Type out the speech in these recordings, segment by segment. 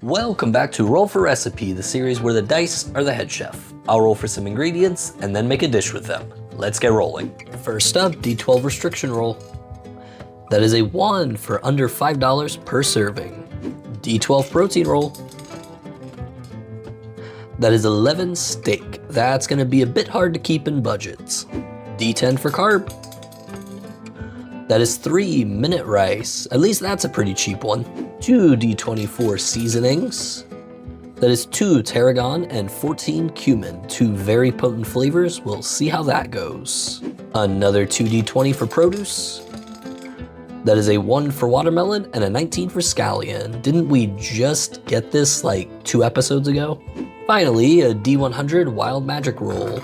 Welcome back to Roll for Recipe, the series where the dice are the head chef. I'll roll for some ingredients and then make a dish with them. Let's get rolling. First up, D12 restriction roll. That is a 1 for under $5 per serving. D12 protein roll. That is 11 steak. That's gonna be a bit hard to keep in budgets. D10 for carb. That is 3 minute rice. At least that's a pretty cheap one. 2 D24 seasonings. That is 2 tarragon and 14 cumin. 2 very potent flavors. We'll see how that goes. Another 2 D20 for produce. That is a 1 for watermelon and a 19 for scallion. Didn't we just get this like 2 episodes ago? Finally, a D100 wild magic roll.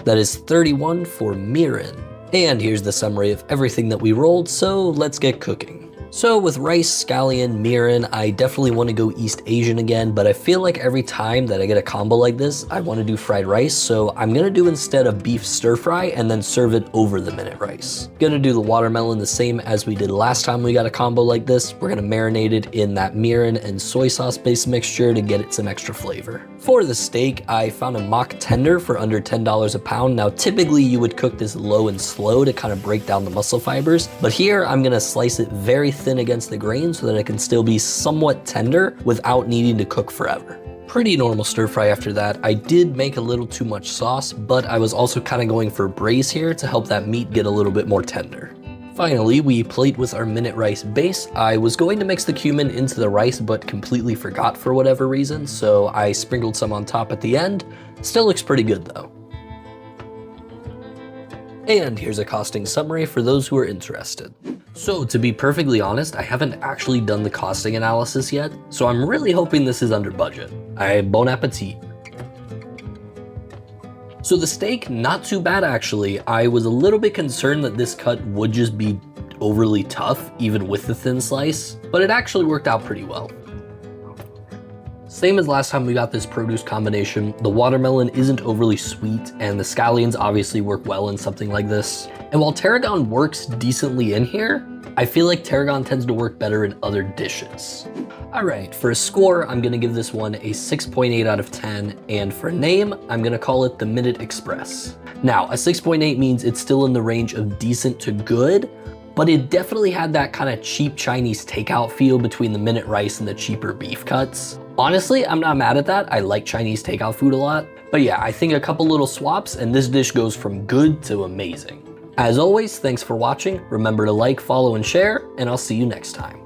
That is 31 for mirin. And here's the summary of everything that we rolled, so let's get cooking. So with rice, scallion, mirin, I definitely want to go East Asian again, but I feel like every time that I get a combo like this, I want to do fried rice, so I'm gonna do instead a beef stir fry and then serve it over the minute rice. Gonna do the watermelon the same as we did last time we got a combo like this. We're gonna marinate it in that mirin and soy sauce based mixture to get it some extra flavor. For the steak, I found a mock tender for under $10 a pound. Now typically you would cook this low and slow to kind of break down the muscle fibers, but here I'm gonna slice it very thin against the grain so that it can still be somewhat tender without needing to cook forever. Pretty normal stir fry after that. I did make a little too much sauce, but I was also kind of going for braise here to help that meat get a little bit more tender. Finally, we plate with our minute rice base. I was going to mix the cumin into the rice, but completely forgot for whatever reason, so I sprinkled some on top at the end. Still looks pretty good though. And here's a costing summary for those who are interested. So to be perfectly honest, I haven't actually done the costing analysis yet, so I'm really hoping this is under budget. Bon appetit. So the steak, not too bad actually. I was a little bit concerned that this cut would just be overly tough, even with the thin slice, but it actually worked out pretty well. Same as last time we got this produce combination, the watermelon isn't overly sweet, and the scallions obviously work well in something like this. And while tarragon works decently in here, I feel like tarragon tends to work better in other dishes. All right, for a score, I'm gonna give this one a 6.8 out of 10, and for a name, I'm gonna call it the Minute Express. Now, a 6.8 means it's still in the range of decent to good, but it definitely had that kind of cheap Chinese takeout feel between the minute rice and the cheaper beef cuts. Honestly, I'm not mad at that. I like Chinese takeout food a lot. But yeah, I think a couple little swaps and this dish goes from good to amazing. As always, thanks for watching. Remember to like, follow, and share, and I'll see you next time.